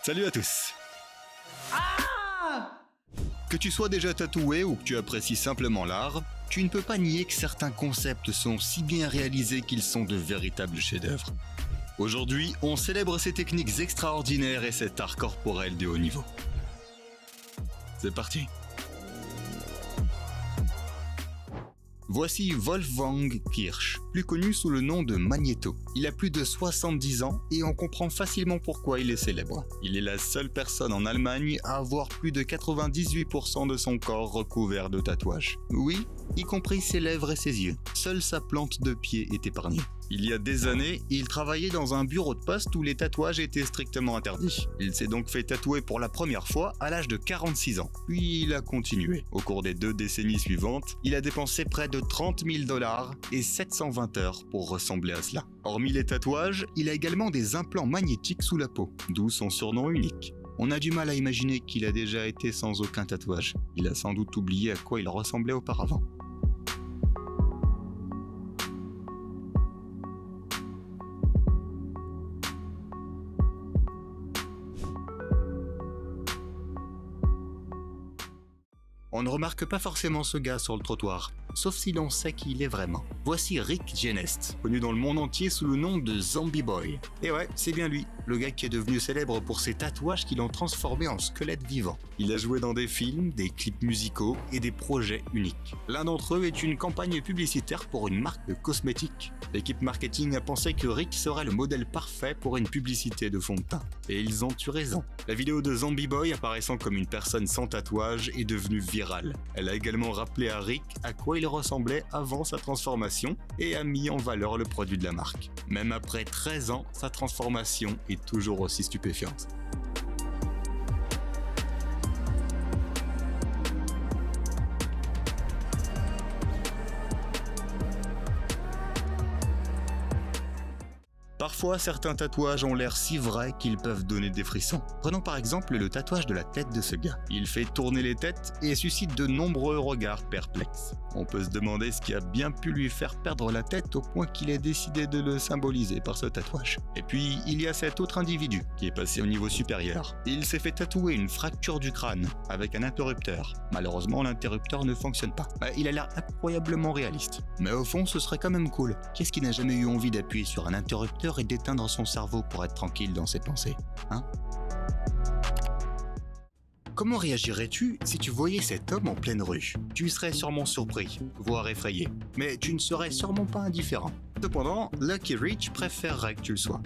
Salut à tous. Que tu sois déjà tatoué ou que tu apprécies simplement l'art, tu ne peux pas nier que certains concepts sont si bien réalisés qu'ils sont de véritables chefs-d'œuvre. Aujourd'hui, on célèbre ces techniques extraordinaires et cet art corporel de haut niveau. C'est parti. Voici Wolfgang Kirsch, plus connu sous le nom de Magneto. Il a plus de 70 ans et on comprend facilement pourquoi il est célèbre. Il est la seule personne en Allemagne à avoir plus de 98% de son corps recouvert de tatouages. Oui, y compris ses lèvres et ses yeux. Seule sa plante de pied est épargnée. Il y a des années, il travaillait dans un bureau de poste où les tatouages étaient strictement interdits. Il s'est donc fait tatouer pour la première fois à l'âge de 46 ans. Puis il a continué. Au cours des 2 décennies suivantes, il a dépensé près de 30 000 $ et 720 heures pour ressembler à cela. Hormis les tatouages, il a également des implants magnétiques sous la peau, d'où son surnom unique. On a du mal à imaginer qu'il a déjà été sans aucun tatouage. Il a sans doute oublié à quoi il ressemblait auparavant. On ne remarque pas forcément ce gars sur le trottoir, sauf si l'on sait qui il est vraiment. Voici Rick Genest, connu dans le monde entier sous le nom de Zombie Boy. Et ouais, c'est bien lui, le gars qui est devenu célèbre pour ses tatouages qui l'ont transformé en squelette vivant. Il a joué dans des films, des clips musicaux et des projets uniques. L'un d'entre eux est une campagne publicitaire pour une marque de cosmétiques. L'équipe marketing a pensé que Rick serait le modèle parfait pour une publicité de fond de teint. Et ils ont eu raison. La vidéo de Zombie Boy apparaissant comme une personne sans tatouage est devenue virale. Elle a également rappelé à Rick à quoi il ressemblait avant sa transformation et a mis en valeur le produit de la marque. Même après 13 ans, sa transformation est toujours aussi stupéfiante. Parfois, certains tatouages ont l'air si vrais qu'ils peuvent donner des frissons. Prenons par exemple le tatouage de la tête de ce gars. Il fait tourner les têtes et suscite de nombreux regards perplexes. On peut se demander ce qui a bien pu lui faire perdre la tête au point qu'il ait décidé de le symboliser par ce tatouage. Et puis, il y a cet autre individu qui est passé au niveau supérieur. Il s'est fait tatouer une fracture du crâne avec un interrupteur. Malheureusement, l'interrupteur ne fonctionne pas. Il a l'air incroyablement réaliste. Mais au fond, ce serait quand même cool. Qu'est-ce qui n'a jamais eu envie d'appuyer sur un interrupteur et d'éteindre son cerveau pour être tranquille dans ses pensées, hein? Comment réagirais-tu si tu voyais cet homme en pleine rue? Tu serais sûrement surpris, voire effrayé, mais tu ne serais sûrement pas indifférent. Cependant, Lucky Rich préférerait que tu le sois.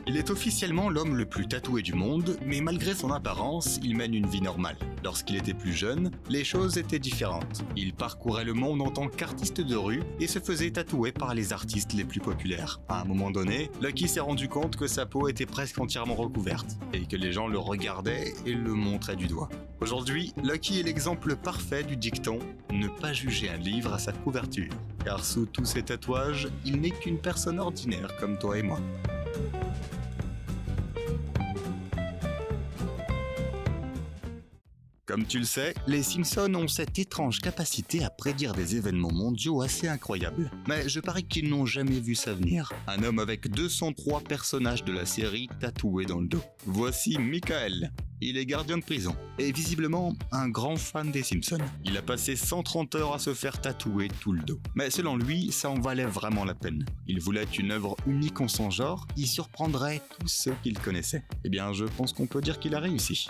Il est officiellement l'homme le plus tatoué du monde, mais malgré son apparence, il mène une vie normale. Lorsqu'il était plus jeune, les choses étaient différentes. Il parcourait le monde en tant qu'artiste de rue et se faisait tatouer par les artistes les plus populaires. À un moment donné, Lucky s'est rendu compte que sa peau était presque entièrement recouverte et que les gens le regardaient et le montraient du doigt. Aujourd'hui, Lucky est l'exemple parfait du dicton « Ne pas juger un livre à sa couverture », car sous tous ses tatouages, il n'est qu'une personne ordinaire comme toi et moi. Comme tu le sais, les Simpsons ont cette étrange capacité à prédire des événements mondiaux assez incroyables. Mais je parie qu'ils n'ont jamais vu ça venir. Un homme avec 203 personnages de la série tatoués dans le dos. Voici Michael. Il est gardien de prison et visiblement un grand fan des Simpsons. Il a passé 130 heures à se faire tatouer tout le dos. Mais selon lui, ça en valait vraiment la peine. Il voulait une œuvre unique en son genre qui surprendrait tous ceux qu'il connaissait. Eh bien, je pense qu'on peut dire qu'il a réussi.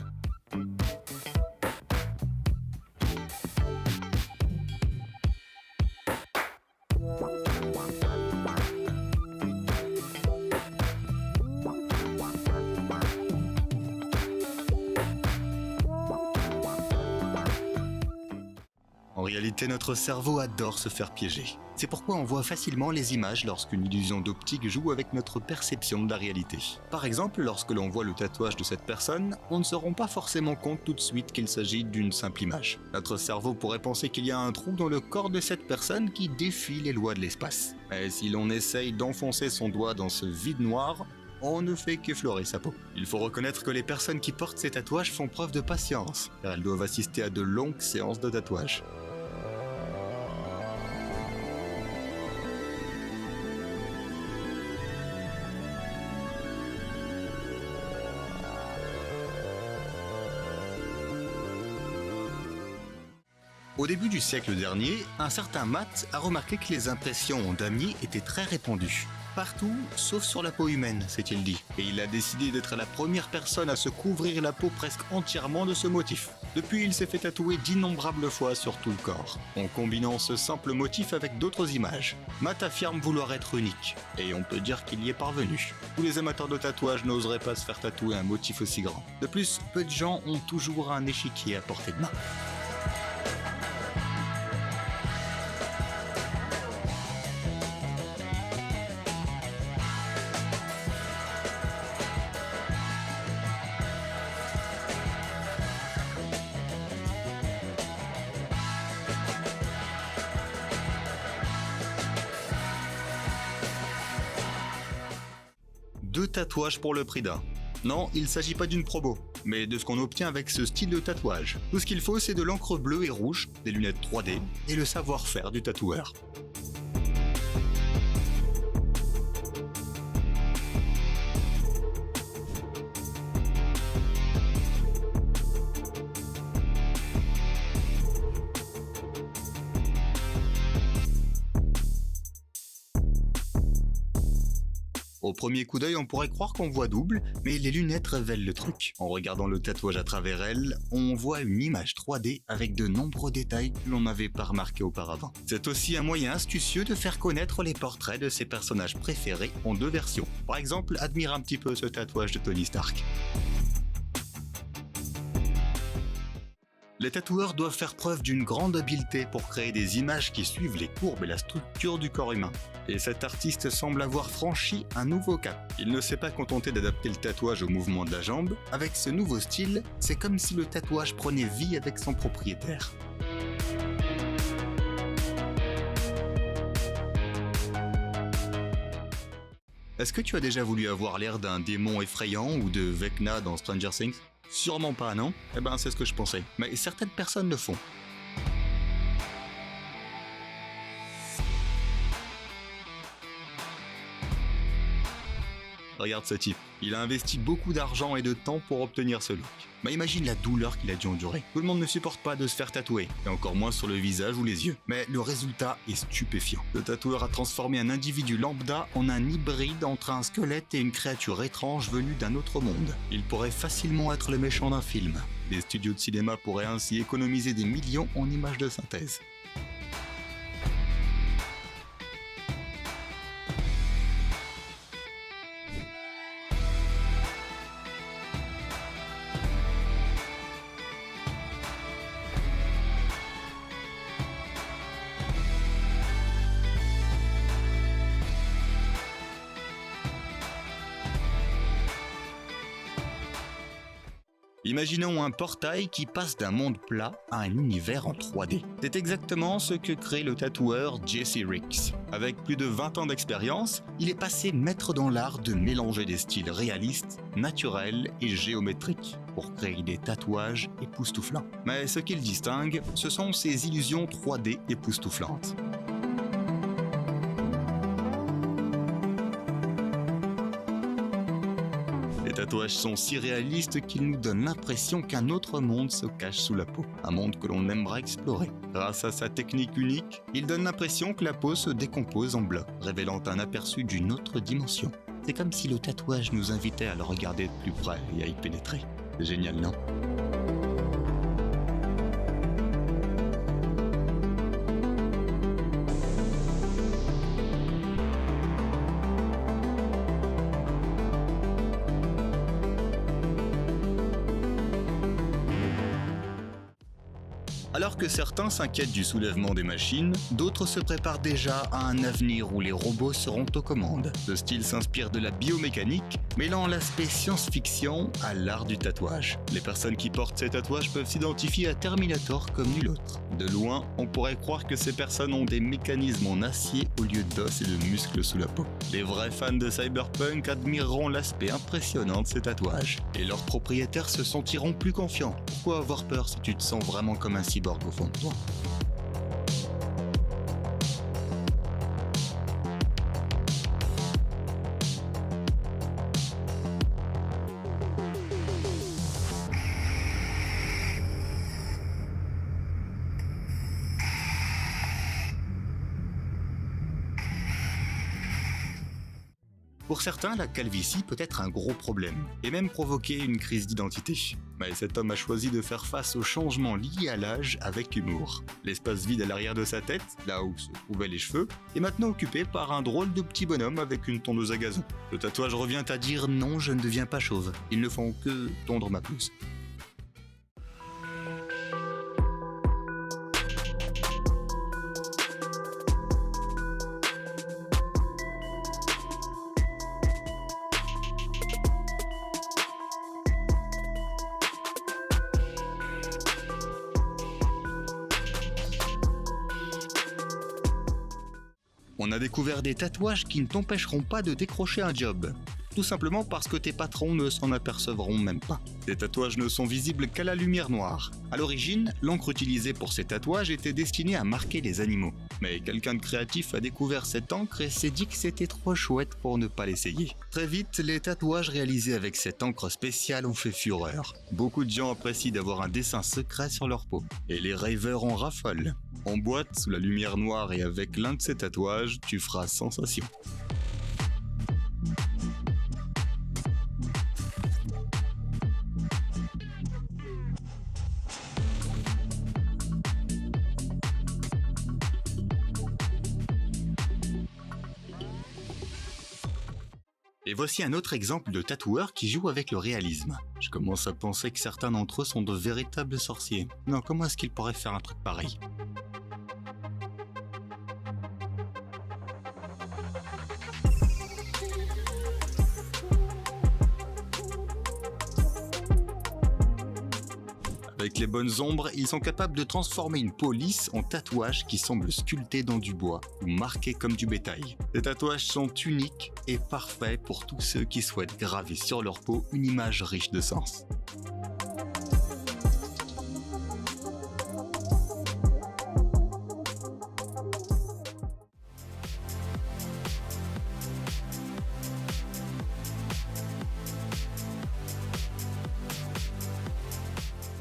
En réalité, notre cerveau adore se faire piéger. C'est pourquoi on voit facilement les images lorsqu'une illusion d'optique joue avec notre perception de la réalité. Par exemple, lorsque l'on voit le tatouage de cette personne, on ne se rend pas forcément compte tout de suite qu'il s'agit d'une simple image. Notre cerveau pourrait penser qu'il y a un trou dans le corps de cette personne qui défie les lois de l'espace. Mais si l'on essaye d'enfoncer son doigt dans ce vide noir, on ne fait qu'effleurer sa peau. Il faut reconnaître que les personnes qui portent ces tatouages font preuve de patience, car elles doivent assister à de longues séances de tatouage. Au début du siècle dernier, un certain Matt a remarqué que les impressions en damier étaient très répandues. Partout, sauf sur la peau humaine, s'est-il dit. Et il a décidé d'être la première personne à se couvrir la peau presque entièrement de ce motif. Depuis, il s'est fait tatouer d'innombrables fois sur tout le corps, en combinant ce simple motif avec d'autres images. Matt affirme vouloir être unique, et on peut dire qu'il y est parvenu. Tous les amateurs de tatouage n'oseraient pas se faire tatouer un motif aussi grand. De plus, peu de gens ont toujours un échiquier à portée de main. Deux tatouages pour le prix d'un. Non, il ne s'agit pas d'une promo, mais de ce qu'on obtient avec ce style de tatouage. Tout ce qu'il faut, c'est de l'encre bleue et rouge, des lunettes 3D et le savoir-faire du tatoueur. Au premier coup d'œil, on pourrait croire qu'on voit double, mais les lunettes révèlent le truc. En regardant le tatouage à travers elles, on voit une image 3D avec de nombreux détails que l'on n'avait pas remarqués auparavant. C'est aussi un moyen astucieux de faire connaître les portraits de ses personnages préférés en deux versions. Par exemple, admire un petit peu ce tatouage de Tony Stark. Les tatoueurs doivent faire preuve d'une grande habileté pour créer des images qui suivent les courbes et la structure du corps humain. Et cet artiste semble avoir franchi un nouveau cap. Il ne s'est pas contenté d'adapter le tatouage au mouvement de la jambe. Avec ce nouveau style, c'est comme si le tatouage prenait vie avec son propriétaire. Est-ce que tu as déjà voulu avoir l'air d'un démon effrayant ou de Vecna dans Stranger Things ? Sûrement pas, non ? Eh ben, c'est ce que je pensais. Mais certaines personnes le font. Regarde ce type. Il a investi beaucoup d'argent et de temps pour obtenir ce look. Mais imagine la douleur qu'il a dû endurer. Tout le monde ne supporte pas de se faire tatouer, et encore moins sur le visage ou les yeux. Mais le résultat est stupéfiant. Le tatoueur a transformé un individu lambda en un hybride entre un squelette et une créature étrange venue d'un autre monde. Il pourrait facilement être le méchant d'un film. Les studios de cinéma pourraient ainsi économiser des millions en images de synthèse. Imaginons un portail qui passe d'un monde plat à un univers en 3D. C'est exactement ce que crée le tatoueur Jesse Ricks. Avec plus de 20 ans d'expérience, il est passé maître dans l'art de mélanger des styles réalistes, naturels et géométriques pour créer des tatouages époustouflants. Mais ce qu'il distingue, ce sont ses illusions 3D époustouflantes. Les tatouages sont si réalistes qu'ils nous donnent l'impression qu'un autre monde se cache sous la peau, un monde que l'on aimera explorer. Grâce à sa technique unique, il donne l'impression que la peau se décompose en blocs, révélant un aperçu d'une autre dimension. C'est comme si le tatouage nous invitait à le regarder de plus près et à y pénétrer. C'est génial, non ? Alors que certains s'inquiètent du soulèvement des machines, d'autres se préparent déjà à un avenir où les robots seront aux commandes. Ce style s'inspire de la biomécanique, mêlant l'aspect science-fiction à l'art du tatouage. Les personnes qui portent ces tatouages peuvent s'identifier à Terminator comme nul autre. De loin, on pourrait croire que ces personnes ont des mécanismes en acier au lieu d'os et de muscles sous la peau. Les vrais fans de Cyberpunk admireront l'aspect impressionnant de ces tatouages, et leurs propriétaires se sentiront plus confiants. Pourquoi avoir peur si tu te sens vraiment comme un cyborg au fond de toi? Pour certains, la calvitie peut être un gros problème, et même provoquer une crise d'identité. Mais cet homme a choisi de faire face aux changements liés à l'âge avec humour. L'espace vide à l'arrière de sa tête, là où se trouvaient les cheveux, est maintenant occupé par un drôle de petit bonhomme avec une tondeuse à gazon. Le tatouage revient à dire non, je ne deviens pas chauve, ils ne font que tondre ma pelouse. On a découvert des tatouages qui ne t'empêcheront pas de décrocher un job. Tout simplement parce que tes patrons ne s'en apercevront même pas. Ces tatouages ne sont visibles qu'à la lumière noire. À l'origine, l'encre utilisée pour ces tatouages était destinée à marquer les animaux. Mais quelqu'un de créatif a découvert cette encre et s'est dit que c'était trop chouette pour ne pas l'essayer. Très vite, les tatouages réalisés avec cette encre spéciale ont fait fureur. Beaucoup de gens apprécient d'avoir un dessin secret sur leur peau. Et les raveurs en raffolent. En boîte, sous la lumière noire et avec l'un de ces tatouages, tu feras sensation. Et voici un autre exemple de tatoueur qui joue avec le réalisme. Je commence à penser que certains d'entre eux sont de véritables sorciers. Non, comment est-ce qu'ils pourraient faire un truc pareil ? Avec les bonnes ombres, ils sont capables de transformer une peau lisse en tatouage qui semble sculpté dans du bois ou marqué comme du bétail. Ces tatouages sont uniques et parfaits pour tous ceux qui souhaitent graver sur leur peau une image riche de sens.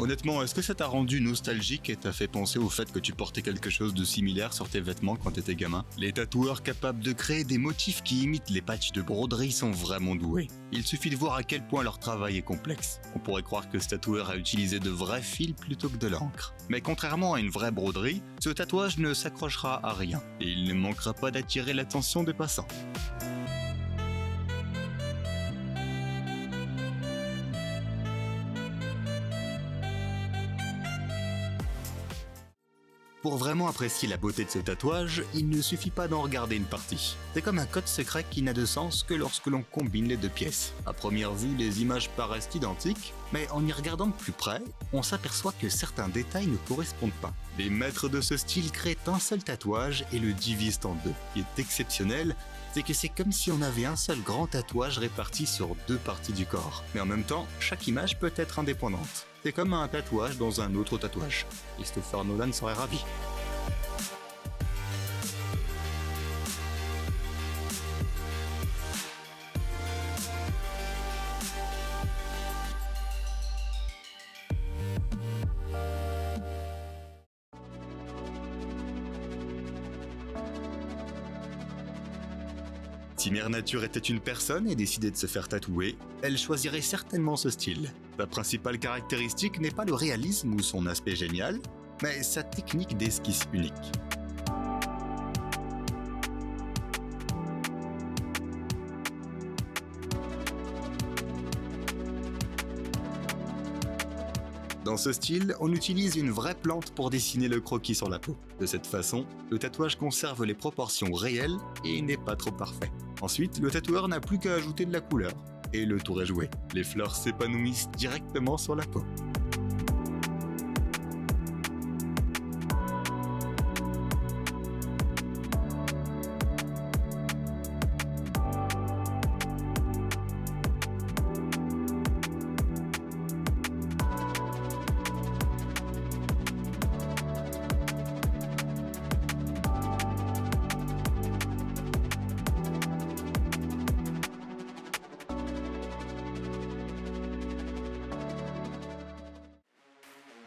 Honnêtement, est-ce que ça t'a rendu nostalgique et t'a fait penser au fait que tu portais quelque chose de similaire sur tes vêtements quand t'étais gamin? Les tatoueurs capables de créer des motifs qui imitent les patchs de broderie sont vraiment doués. Il suffit de voir à quel point leur travail est complexe. On pourrait croire que ce tatoueur a utilisé de vrais fils plutôt que de l'encre. Mais contrairement à une vraie broderie, ce tatouage ne s'accrochera à rien et il ne manquera pas d'attirer l'attention des passants. Pour vraiment apprécier la beauté de ce tatouage, il ne suffit pas d'en regarder une partie. C'est comme un code secret qui n'a de sens que lorsque l'on combine les deux pièces. À première vue, les images paraissent identiques, mais en y regardant de plus près, on s'aperçoit que certains détails ne correspondent pas. Les maîtres de ce style créent un seul tatouage et le divisent en deux. Ce qui est exceptionnel, c'est que c'est comme si on avait un seul grand tatouage réparti sur deux parties du corps. Mais en même temps, chaque image peut être indépendante. C'est comme un tatouage dans un autre tatouage. Christopher Nolan serait ravi. Si Mère Nature était une personne et décidait de se faire tatouer, elle choisirait certainement ce style. Sa principale caractéristique n'est pas le réalisme ou son aspect génial, mais sa technique d'esquisse unique. Dans ce style, on utilise une vraie plante pour dessiner le croquis sur la peau. De cette façon, le tatouage conserve les proportions réelles et n'est pas trop parfait. Ensuite, le tatoueur n'a plus qu'à ajouter de la couleur. Et le tour est joué. Les fleurs s'épanouissent directement sur la peau.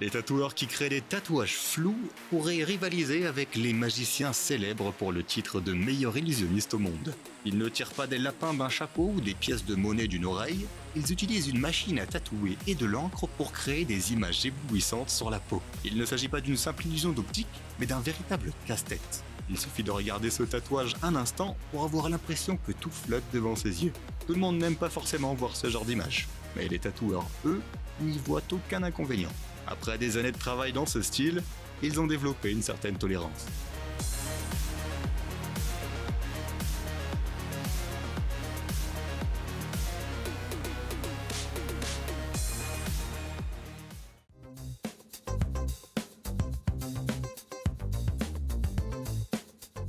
Les tatoueurs qui créent des tatouages flous pourraient rivaliser avec les magiciens célèbres pour le titre de meilleur illusionniste au monde. Ils ne tirent pas des lapins d'un chapeau ou des pièces de monnaie d'une oreille, ils utilisent une machine à tatouer et de l'encre pour créer des images éblouissantes sur la peau. Il ne s'agit pas d'une simple illusion d'optique, mais d'un véritable casse-tête. Il suffit de regarder ce tatouage un instant pour avoir l'impression que tout flotte devant ses yeux. Tout le monde n'aime pas forcément voir ce genre d'image, mais les tatoueurs, eux, n'y voient aucun inconvénient. Après des années de travail dans ce style, ils ont développé une certaine tolérance.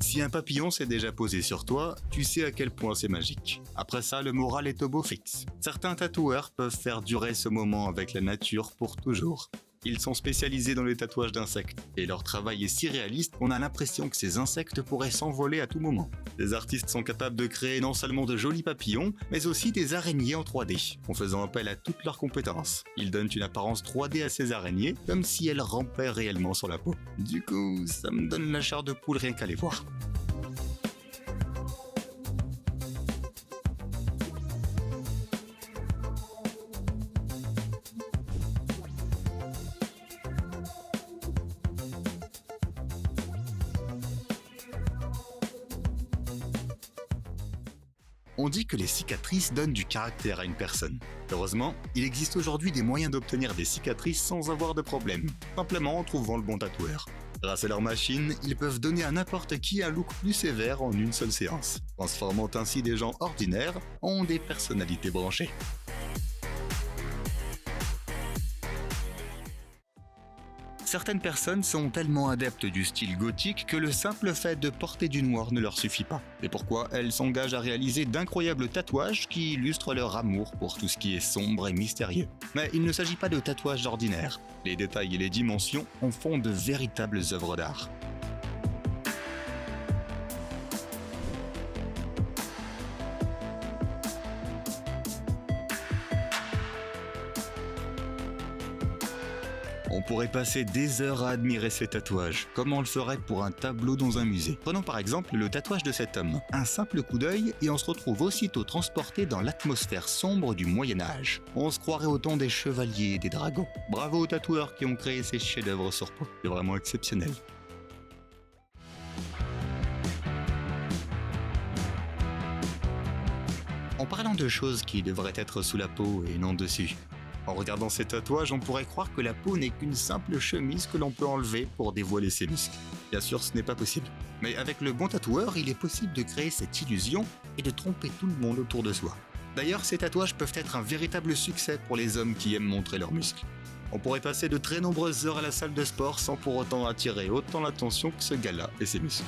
Si un papillon s'est déjà posé sur toi, tu sais à quel point c'est magique. Après ça, le moral est au beau fixe. Certains tatoueurs peuvent faire durer ce moment avec la nature pour toujours. Ils sont spécialisés dans les tatouages d'insectes, et leur travail est si réaliste qu'on a l'impression que ces insectes pourraient s'envoler à tout moment. Les artistes sont capables de créer non seulement de jolis papillons, mais aussi des araignées en 3D, en faisant appel à toutes leurs compétences. Ils donnent une apparence 3D à ces araignées, comme si elles rampaient réellement sur la peau. Du coup, ça me donne la chair de poule rien qu'à les voir. On dit que les cicatrices donnent du caractère à une personne. Heureusement, il existe aujourd'hui des moyens d'obtenir des cicatrices sans avoir de problème, simplement en trouvant le bon tatoueur. Grâce à leur machine, ils peuvent donner à n'importe qui un look plus sévère en une seule séance, transformant ainsi des gens ordinaires en des personnalités branchées. Certaines personnes sont tellement adeptes du style gothique que le simple fait de porter du noir ne leur suffit pas. C'est pourquoi elles s'engagent à réaliser d'incroyables tatouages qui illustrent leur amour pour tout ce qui est sombre et mystérieux. Mais il ne s'agit pas de tatouages ordinaires. Les détails et les dimensions en font de véritables œuvres d'art. On pourrait passer des heures à admirer ces tatouages, comme on le ferait pour un tableau dans un musée. Prenons par exemple le tatouage de cet homme. Un simple coup d'œil et on se retrouve aussitôt transporté dans l'atmosphère sombre du Moyen-Âge. On se croirait au temps des chevaliers et des dragons. Bravo aux tatoueurs qui ont créé ces chefs-d'œuvre sur peau. C'est vraiment exceptionnel. En parlant de choses qui devraient être sous la peau et non dessus, en regardant ces tatouages, on pourrait croire que la peau n'est qu'une simple chemise que l'on peut enlever pour dévoiler ses muscles. Bien sûr, ce n'est pas possible. Mais avec le bon tatoueur, il est possible de créer cette illusion et de tromper tout le monde autour de soi. D'ailleurs, ces tatouages peuvent être un véritable succès pour les hommes qui aiment montrer leurs muscles. On pourrait passer de très nombreuses heures à la salle de sport sans pour autant attirer autant l'attention que ce gars-là et ses muscles.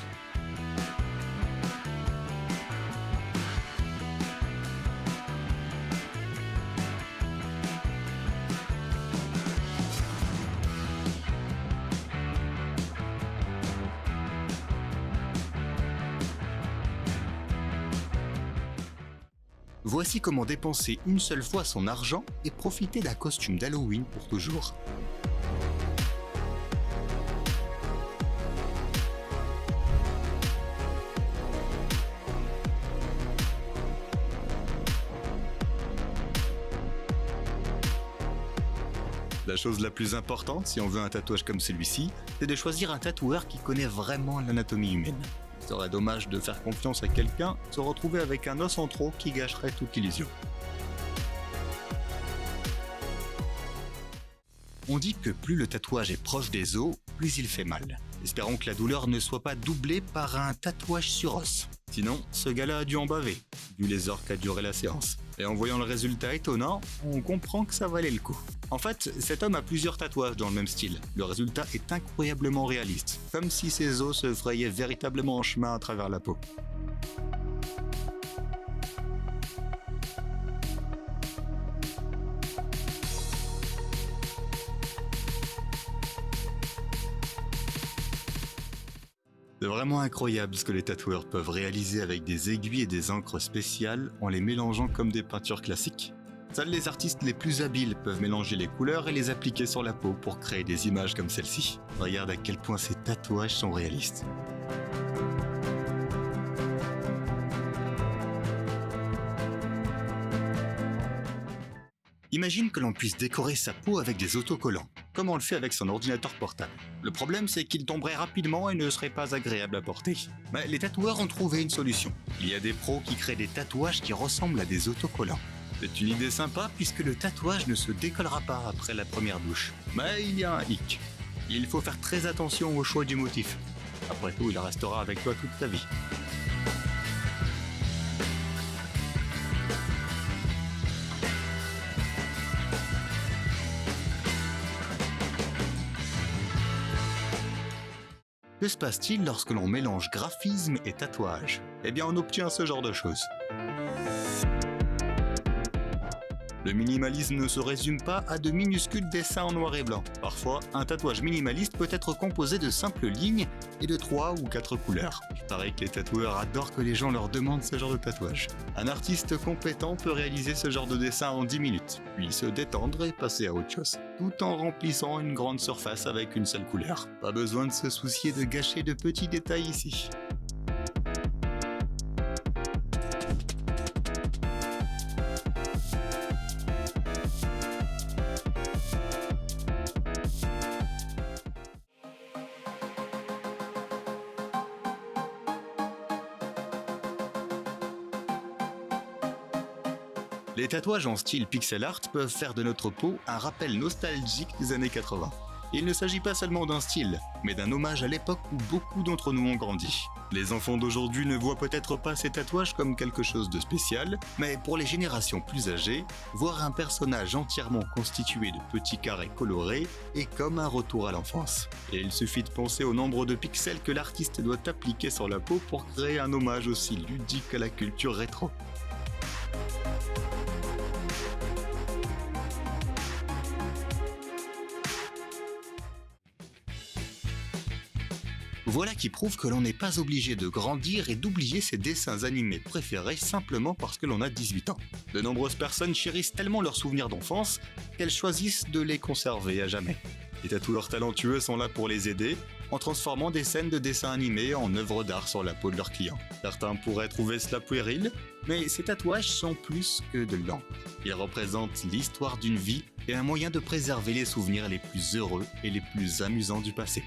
Voici comment dépenser une seule fois son argent et profiter d'un costume d'Halloween pour toujours. La chose la plus importante si on veut un tatouage comme celui-ci, c'est de choisir un tatoueur qui connaît vraiment l'anatomie humaine. Il serait dommage de faire confiance à quelqu'un, se retrouver avec un os en trop qui gâcherait toute l'illusion. On dit que plus le tatouage est proche des os, plus il fait mal. Espérons que la douleur ne soit pas doublée par un tatouage sur os. Sinon, ce gars-là a dû en baver, vu les heures qu'a duré la séance. Et en voyant le résultat étonnant, on comprend que ça valait le coup. En fait, cet homme a plusieurs tatouages dans le même style. Le résultat est incroyablement réaliste, comme si ses os se frayaient véritablement en chemin à travers la peau. C'est vraiment incroyable ce que les tatoueurs peuvent réaliser avec des aiguilles et des encres spéciales en les mélangeant comme des peintures classiques. Seuls les artistes les plus habiles peuvent mélanger les couleurs et les appliquer sur la peau pour créer des images comme celle-ci. Regarde à quel point ces tatouages sont réalistes. Imagine que l'on puisse décorer sa peau avec des autocollants, comme on le fait avec son ordinateur portable. Le problème, c'est qu'il tomberait rapidement et ne serait pas agréable à porter. Mais les tatoueurs ont trouvé une solution. Il y a des pros qui créent des tatouages qui ressemblent à des autocollants. C'est une idée sympa puisque le tatouage ne se décollera pas après la première douche. Mais il y a un hic. Il faut faire très attention au choix du motif. Après tout, il restera avec toi toute ta vie. Que se passe-t-il lorsque l'on mélange graphisme et tatouage ? Eh bien, on obtient ce genre de choses. Le minimalisme ne se résume pas à de minuscules dessins en noir et blanc. Parfois, un tatouage minimaliste peut être composé de simples lignes et de 3 ou 4 couleurs. Il paraît que les tatoueurs adorent que les gens leur demandent ce genre de tatouage. Un artiste compétent peut réaliser ce genre de dessin en 10 minutes, puis se détendre et passer à autre chose, tout en remplissant une grande surface avec une seule couleur. Pas besoin de se soucier de gâcher de petits détails ici. Les tatouages en style pixel art peuvent faire de notre peau un rappel nostalgique des années 80. Il ne s'agit pas seulement d'un style, mais d'un hommage à l'époque où beaucoup d'entre nous ont grandi. Les enfants d'aujourd'hui ne voient peut-être pas ces tatouages comme quelque chose de spécial, mais pour les générations plus âgées, voir un personnage entièrement constitué de petits carrés colorés est comme un retour à l'enfance. Et il suffit de penser au nombre de pixels que l'artiste doit appliquer sur la peau pour créer un hommage aussi ludique à la culture rétro. Voilà qui prouve que l'on n'est pas obligé de grandir et d'oublier ses dessins animés préférés simplement parce que l'on a 18 ans. De nombreuses personnes chérissent tellement leurs souvenirs d'enfance qu'elles choisissent de les conserver à jamais. Les tatoueurs talentueux sont là pour les aider en transformant des scènes de dessins animés en œuvres d'art sur la peau de leurs clients. Certains pourraient trouver cela puéril, mais ces tatouages sont plus que de l'encre. Ils représentent l'histoire d'une vie et un moyen de préserver les souvenirs les plus heureux et les plus amusants du passé.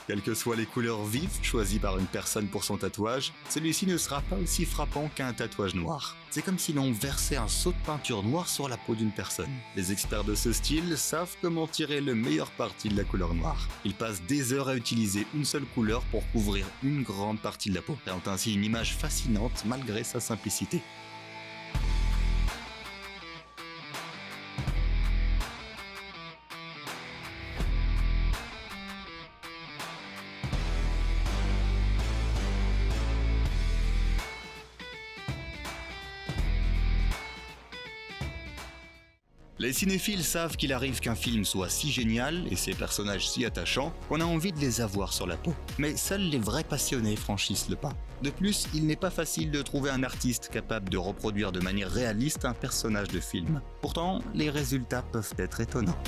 Quelles que soient les couleurs vives choisies par une personne pour son tatouage, celui-ci ne sera pas aussi frappant qu'un tatouage noir. C'est comme si l'on versait un seau de peinture noire sur la peau d'une personne. Les experts de ce style savent comment tirer le meilleur parti de la couleur noire. Ils passent des heures à utiliser une seule couleur pour couvrir une grande partie de la peau, créant ainsi une image fascinante malgré sa simplicité. Les cinéphiles savent qu'il arrive qu'un film soit si génial et ses personnages si attachants qu'on a envie de les avoir sur la peau. Mais seuls les vrais passionnés franchissent le pas. De plus, il n'est pas facile de trouver un artiste capable de reproduire de manière réaliste un personnage de film. Pourtant, les résultats peuvent être étonnants.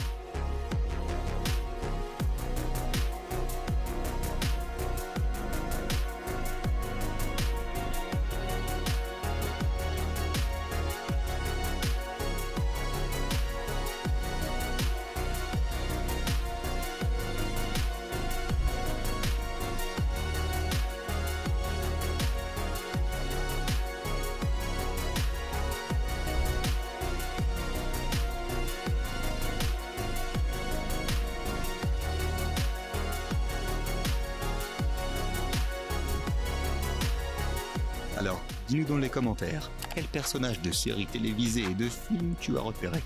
Alors, dis-nous dans les commentaires, quel personnage de série télévisée et de film tu as repéré?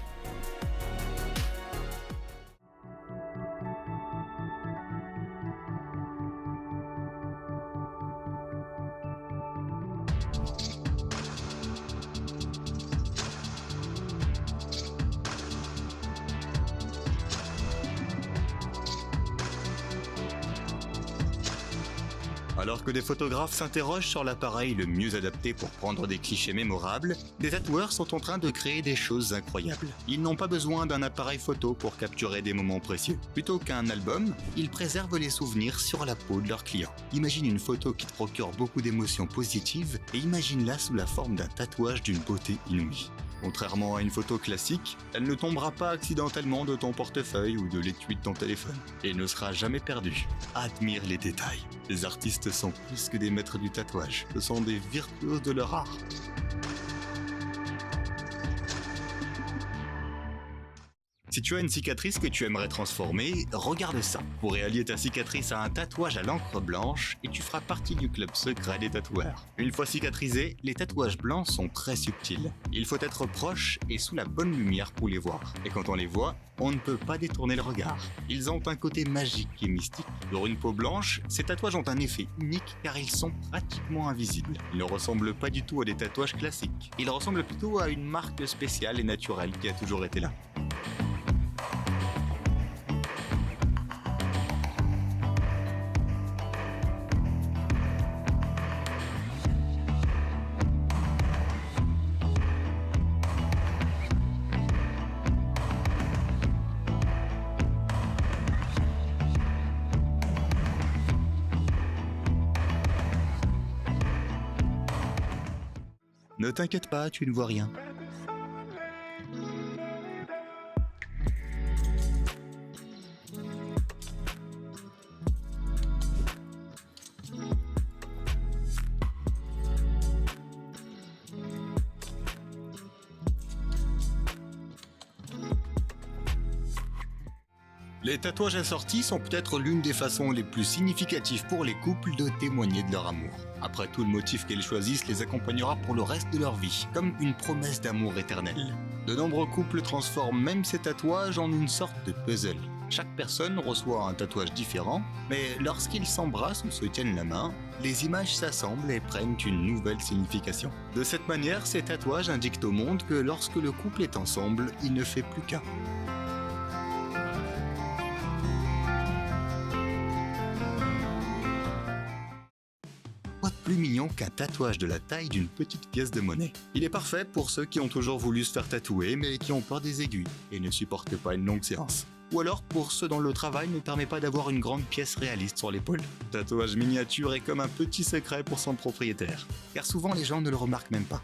Alors que des photographes s'interrogent sur l'appareil le mieux adapté pour prendre des clichés mémorables, des tatoueurs sont en train de créer des choses incroyables. Ils n'ont pas besoin d'un appareil photo pour capturer des moments précieux. Plutôt qu'un album, ils préservent les souvenirs sur la peau de leurs clients. Imagine une photo qui te procure beaucoup d'émotions positives et imagine-la sous la forme d'un tatouage d'une beauté inouïe. Contrairement à une photo classique, elle ne tombera pas accidentellement de ton portefeuille ou de l'étui de ton téléphone et ne sera jamais perdue. Admire les détails. Les artistes sont plus que des maîtres du tatouage, ce sont des virtuoses de leur art. Si tu as une cicatrice que tu aimerais transformer, regarde ça. Vous pourrez allier ta cicatrice à un tatouage à l'encre blanche et tu feras partie du club secret des tatoueurs. Une fois cicatrisés, les tatouages blancs sont très subtils. Il faut être proche et sous la bonne lumière pour les voir. Et quand on les voit, on ne peut pas détourner le regard. Ils ont un côté magique et mystique. Sur une peau blanche, ces tatouages ont un effet unique car ils sont pratiquement invisibles. Ils ne ressemblent pas du tout à des tatouages classiques. Ils ressemblent plutôt à une marque spéciale et naturelle qui a toujours été là. Ne t'inquiète pas, tu ne vois rien. Les tatouages assortis sont peut-être l'une des façons les plus significatives pour les couples de témoigner de leur amour. Après tout, le motif qu'ils choisissent les accompagnera pour le reste de leur vie, comme une promesse d'amour éternel. De nombreux couples transforment même ces tatouages en une sorte de puzzle. Chaque personne reçoit un tatouage différent, mais lorsqu'ils s'embrassent ou se tiennent la main, les images s'assemblent et prennent une nouvelle signification. De cette manière, ces tatouages indiquent au monde que lorsque le couple est ensemble, il ne fait plus qu'un. Quoi de plus mignon qu'un tatouage de la taille d'une petite pièce de monnaie? Il est parfait pour ceux qui ont toujours voulu se faire tatouer mais qui ont peur des aiguilles et ne supportent pas une longue séance. Ou alors pour ceux dont le travail ne permet pas d'avoir une grande pièce réaliste sur l'épaule. Tatouage miniature est comme un petit secret pour son propriétaire, car souvent les gens ne le remarquent même pas.